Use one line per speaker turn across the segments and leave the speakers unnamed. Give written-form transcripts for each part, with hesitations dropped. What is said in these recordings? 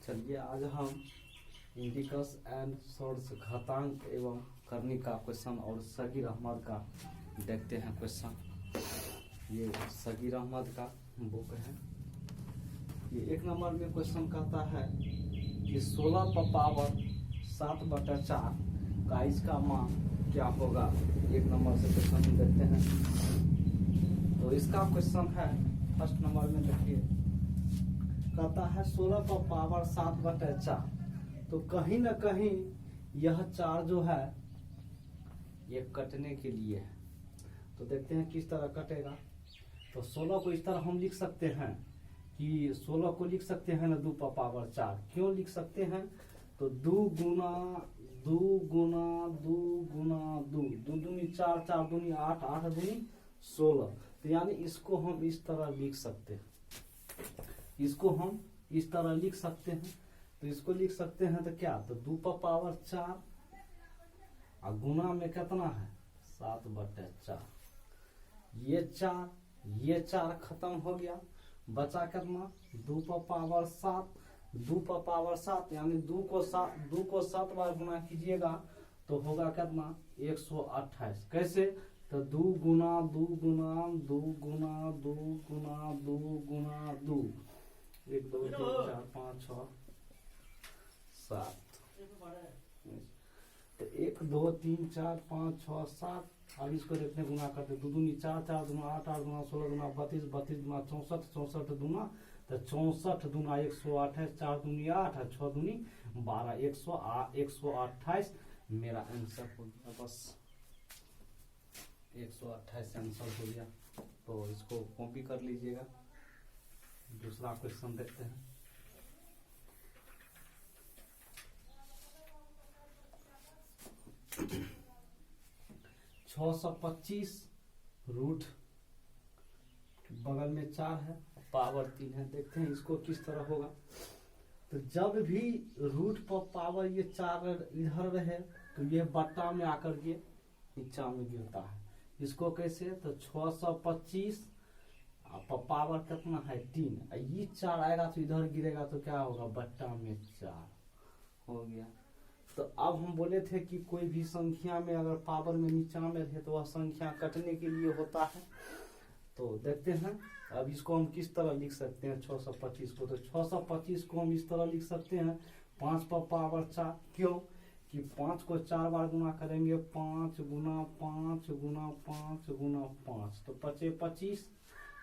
चलिए आज हम इंडिकस एंड सोर्स घातांक एवं करनी का क्वेश्चन और सगीर अहमद का देखते हैं क्वेश्चन। ये सगीर अहमद का बुक है। ये 1 नंबर में क्वेश्चन कहता है कि 16 पर पावर 7/4 का इसका मान क्या होगा। 1 नंबर से क्वेश्चन देखते हैं। तो इसका क्वेश्चन है फर्स्ट नंबर में देखिए, कहता है 16 पर पावर 7/4। तो कहीं ना कहीं यह 4 जो है ये कटने के लिए है। तो देखते हैं किस तरह कटेगा। तो 16 को इस तरह हम लिख सकते हैं कि 16 को लिख सकते हैं ना 2 पर पावर 4। क्यों लिख सकते हैं? तो 2 गुना 2 गुना 2 गुना 2, 2 दूनी 4, 4 दूनी 8, 8 दूनी 16। तो यानी इसको हम इस तरह लिख सकते हैं। इसको हम इस तरह लिख सकते हैं। तो इसको लिख सकते हैं तो क्या, तो 2 पर पावर 4 और गुना में कितना है 7/4। ये 4 खत्म हो गया, बचा कितना 2 पर पावर 7। 2 पर पावर 7 यानी 2 को 7 बार गुना कीजिएगा तो होगा कितना 128। कैसे? तो 2 गुना 2 गुना 2 गुना 2 गुना 2 गुना 2, 1 2 3 4 5 6 7। तो 1 2 3 4 5 6 7। अब इसको देखते हैं गुना करते, 2 दूनी 4, 4 दूना 8, 8 दूना 16 दूना 32, 32 दूना 64, 64 दूना तो 64 दूना 128, 4 दूनी 8 और 6 दूनी 12, 128 मेरा आंसर हो गया। बस 128 आंसर हो गया। तो इसको कॉपी कर लीजिएगा। दूसरा क्वेश्चन देखते हैं। (625) रूट बगल में 4 है, पावर 3 है। देखते हैं इसको किस तरह होगा। तो जब भी रूट पर पावर ये 4 इधर रहे तो ये बट्टा में आकर के नीचा में गिरता है। इसको कैसे? तो 625 पावर कितना है 3, ये 4 आएगा तो इधर गिरेगा तो क्या होगा बट्टा में 4 हो गया। तो अब हम बोले थे कि कोई भी संख्या में अगर पावर में नीचा में रहे तो वह संख्या कटने के लिए होता है। तो देखते हैं अब इसको हम किस तरह लिख सकते हैं 625 को। तो 625 को हम इस तरह लिख सकते हैं 5 पर पावर 4। क्यों कि 5 को 4 बार गुना करेंगे, 5 गुना 5 गुना 5 गुना 5 तो 5 25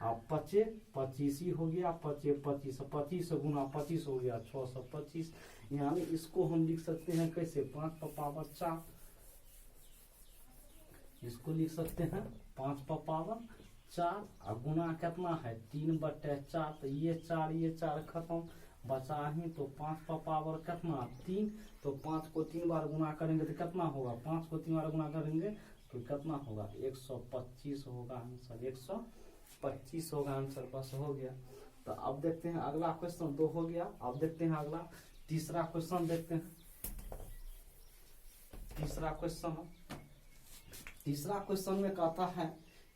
अब 25 25 ही हो गया। 25 25 25 गुना 25 हो गया 625। यानी इसको हम लिख सकते हैं कैसे 5 पर पावर 4। इसको लिख सकते हैं 5 पर पावर 4 और गुना कितना है 3/4। तो ये 4 खत्म, बचा ही तो 5 पर पावर कितना 3। तो 5 को 3 बार गुना करेंगे तो कितना होगा, 5 को 3 बार गुना करेंगे तो कितना होगा 125 होगा आंसर। 125 होगा आंसर। बस हो गया। तो अब देखते हैं अगला क्वेश्चन 2 हो गया। अब देखते हैं अगला तीसरा क्वेश्चन देखते हैं। तीसरा क्वेश्चन में कहता है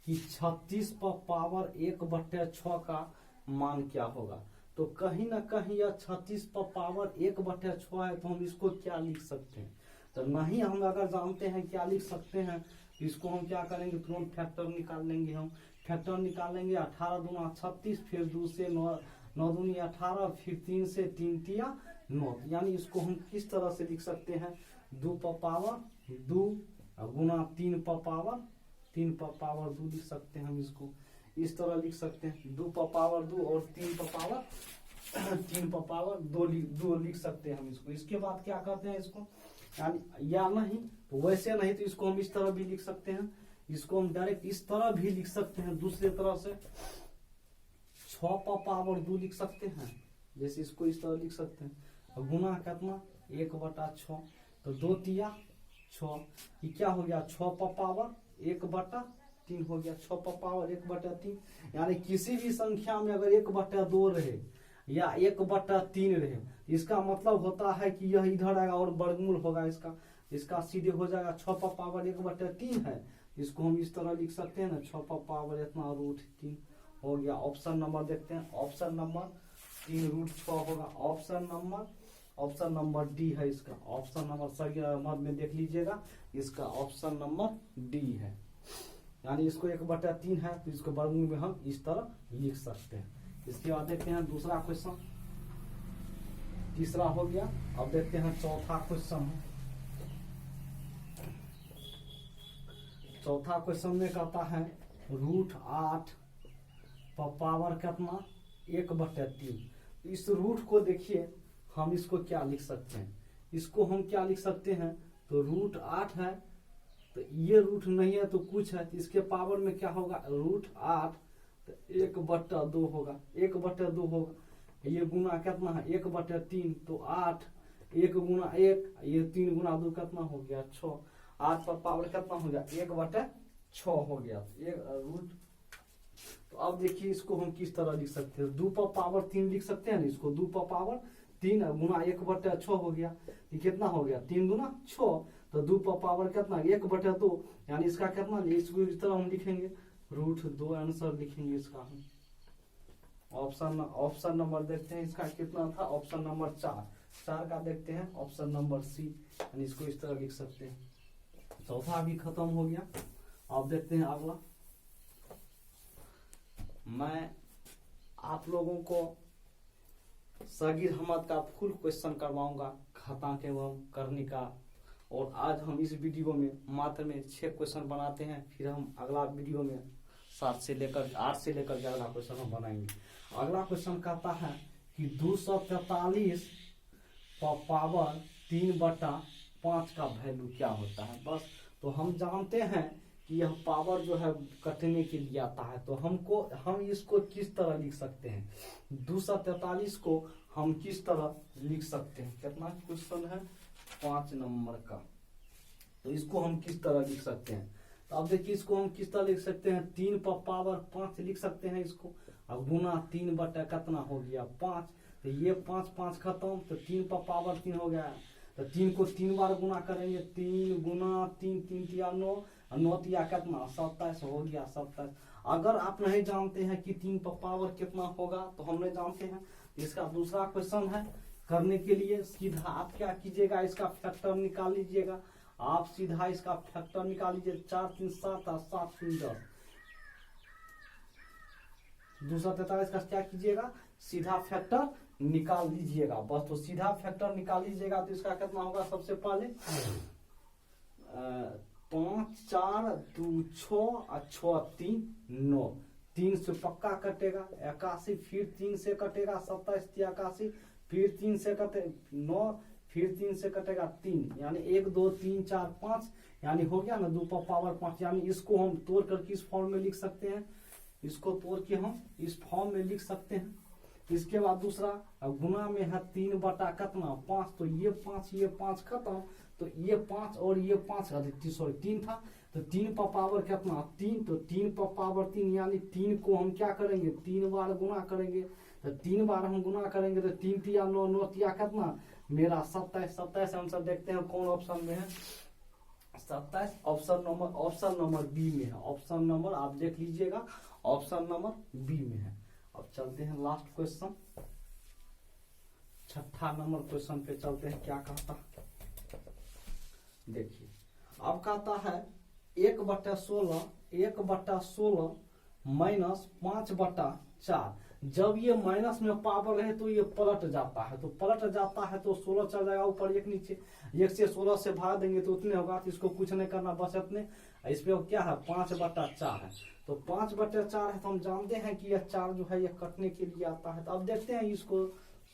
कि 36 पर पावर 1/6 का मान क्या होगा। तो कहीं ना कहीं यह 36 पर पावर 1/6 है। तो हम इसको क्या लिख सकते हैं? तो नहीं हम अगर जानते हैं क्या लिख सकते हैं तो इसको हम क्या करेंगे, तुरंत फैक्टर निकाल लेंगे। हम फैक्टर निकालेंगे 18 दूना 36, फिर 2 से 9 दूनी 18, फिर 3 से 3 तिया 9। यानी इसको हम किस तरह से लिख सकते हैं 2 पर पावर 2 गुना 3 पर पावर 2 लिख सकते हैं। हम इसको इस तरह लिख सकते हैं 2 पर पावर 2 और 3 पर पावर 2 लिख सकते हैं हम इसको। इसके बाद क्या करते हैं इसको, यानी या नहीं तो वैसे नहीं तो इसको हम इस तरह भी लिख सकते हैं। इसको हम डायरेक्ट इस तरह भी लिख सकते हैं। दूसरे तरह से 6 पर पावर 2 लिख सकते हैं। जैसे इसको इस तरह लिख सकते हैं गुना कितना 1/6। तो 2 तिया 6, ये क्या हो गया 6 पर पावर 1/3 हो गया। 6 पर पावर 1/3 यानी किसी भी संख्या में अगर 1/2 रहे या 1/3 रहे, इसका मतलब होता है कि यह इधर आएगा और वर्गमूल होगा इसका सीधे हो जाएगा। 6 पर पावर 1/3 है, इसको हम इस तरह लिख सकते हैं ना 6 पर पावर इतना √3 हो गया। ऑप्शन नंबर देखते हैं। ऑप्शन नंबर 3 √6 होगा। Option number option number D है इसका। ऑप्शन नंबर सही मत में देख लीजिएगा, इसका ऑप्शन नंबर डी है। यानी इसको 1/3 है तो इसको वर्गमूल में हम इस तरह लिख सकते हैं। इसके बाद देखते हैं दूसरा क्वेश्चन, तीसरा हो गया। अब देखते हैं चौथा क्वेश्चन। चौथा क्वेश्चन में कहता है √8 पर पावर कितना 1/3। इस रूट को देखिए, हम इसको क्या लिख सकते हैं, इसको हम क्या लिख सकते हैं, तो √8 है तो ये रूट नहीं है तो कुछ है, तो इसके पावर में क्या होगा √8 तो 1/2 होगा, 1/2 होगा। ये गुना कितना है 1/3 तो 8, 1 गुना 1, ये 3 गुना 2 कितना हो गया 6। 8 पर पावर कितना हो गया 1/6 हो गया। एक रूट। तो अब देखिए इसको हम किस तरह लिख सकते हैं, 2 पर पावर 3 लिख सकते हैं ना इसको, 2 पर पावर 3 गुना 1/6 हो गया। ये कितना हो गया 3 गुना 6, तो 2 पर पावर कितना 1/2, यानी इसका कितना, इसको इस तरह हम लिखेंगे √2 आंसर लिखेंगे इसका हम। ऑप्शन नंबर देखते हैं इसका कितना था, ऑप्शन नंबर 4 का देखते हैं, ऑप्शन नंबर सी, यानी इसको इस तरह लिख सकते हैं। चौथा भी खत्म हो गया। अब देखते हैं अगला। मैं आप लोगों को सगीर अहमद का फुल क्वेश्चन करवाऊंगा खाता के एवं करने का, और आज हम इस वीडियो में मात्र में 6 क्वेश्चन बनाते हैं, फिर हम अगला वीडियो में 8 से लेकर के अगला क्वेश्चन हम बनाएंगे। अगला क्वेश्चन कहता है कि 243 पर पावर 3/5 का वैल्यू क्या होता है। बस तो हम जानते हैं कि यह पावर जो है कटने के लिए आता है, तो हम इसको किस तरह लिख सकते हैं, 243 को हम किस तरह लिख सकते हैं। कितना क्वेश्चन है 5 नंबर का, तो इसको हम किस तरह लिख सकते हैं। तो अब देखिए इसको हम किस तरह लिख सकते हैं, 3 पर पावर 5 लिख सकते हैं इसको, अब गुना 3 बटा कितना हो गया 5, तो ये 5 खत्म, तो 3 पर पावर 3 हो गया, तो 3 को 3 बार गुना करेंगे, 3 गुना 3, 3 तिया 9, 9 तिया कितना 27 हो गया 27। अगर आप नहीं जानते हैं कि 3 पर पावर कितना होगा तो हम नहीं जानते हैं, इसका दूसरा क्वेश्चन है। करने के लिए सीधा आप क्या कीजिएगा, इसका फैक्टर निकाल लीजिएगा, आप सीधा इसका फैक्टर निकाल लीजिए, 4 3 7 और 7 3 10। 243 का क्या कीजिएगा, सीधा फैक्टर निकाल लीजिएगा, बस। तो सीधा फैक्टर निकाल लीजिएगा तो इसका कितना होगा, सबसे पहले 5 4 2 6 और 6 3 9, 3 से पक्का कटेगा 81, फिर 3 से कटेगा 27 81, फिर 3 से कटे 9, फिर 3 से कटेगा 3, यानी 1 2 3 4 5, यानी हो गया ना 2 पर पावर 5। यानी इसको हम तोड़ करके इस फॉर्म में लिख सकते हैं, इसको तोड़ के हम इस फॉर्म में लिख सकते हैं। इसके बाद दूसरा गुना में है 3 बटा कितना 5, तो ये 5 खत्म, तो ये 5 और ये 5 सॉरी 3 था, तो 3 पर पावर कितना 3, तो 3 पर पावर 3, यानी 3 को हम क्या करेंगे 3 बार गुना करेंगे, तो 3 बार हम गुना करेंगे तो 3 तिया 9, 9 तिया कितना मेरा 27 आंसर। देखते हैं कौन ऑप्शन में है 27, ऑप्शन नंबर बी में है। ऑप्शन नंबर आप देख लीजिएगा, ऑप्शन नंबर बी में है। अब चलते हैं लास्ट क्वेश्चन, 6ठा नंबर क्वेश्चन पे चलते हैं। क्या कहता देखिए, अब कहता है 1/16 माइनस 5/4। जब ये माइनस में पावर है तो ये पलट जाता है, तो पलट जाता है तो 16 चल जाएगा ऊपर 1 नीचे, 1 से 16 से भाग देंगे तो उतने होगा, तो इसको कुछ नहीं करना बस इतने। इसमें क्या है 5/4 है, तो 5/4 है, तो हम जानते हैं कि यह 4 जो है ये कटने के लिए आता है। तो अब देखते हैं इसको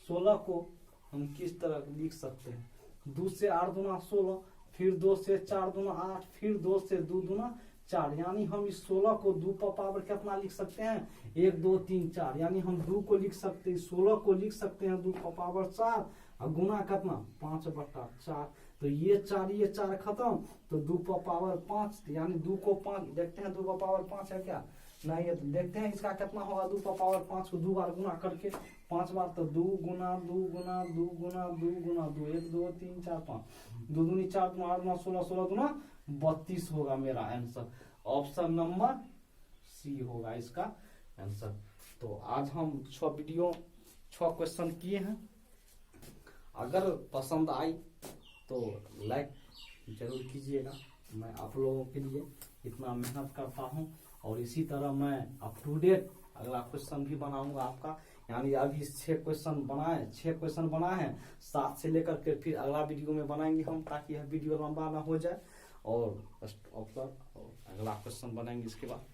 16 को हम किस तरह लिख सकते हैं। 2 से 8 दूना 16, फिर 2 से 4 दूना 8, फिर 2 से 2 दूना 4, यानी हम इस 16 को 2 पर पावर कितना लिख सकते हैं 1 2 3 4, यानी हम 2 को लिख सकते हैं 16 को लिख सकते हैं 2 पर पावर 4 और गुना कितना 5/4, तो ये 4 खत्म, तो 2 पर पावर 5, यानी 2 को 5 देखते हैं 2 पर पावर 5 है क्या नहीं है, तो देखते हैं इसका कितना होगा 2 पर पावर 5 को 2 बार गुना करके 5 बार, तो 2 गुना 2 गुना 2 गुना 2 गुना 2 1 2 3 4 5, 2 दूनी 4 दूना 8 दूना 16, 16 दूना 32 होगा मेरा आंसर। ऑप्शन नंबर सी होगा इसका आंसर। तो आज हम 6 क्वेश्चन किए हैं। अगर पसंद आई तो लाइक जरूर कीजिएगा। मैं आप लोगों के लिए इतना मेहनत करता हूँ और इसी तरह मैं अप टू डेट अगला क्वेश्चन भी बनाऊंगा आपका। यानी अभी 6 क्वेश्चन बनाए हैं, 7 से लेकर के फिर अगला वीडियो में बनाएंगे हम, ताकि यह वीडियो लंबा ना हो जाए। और अगला क्वेश्चन बनाएंगे इसके बाद।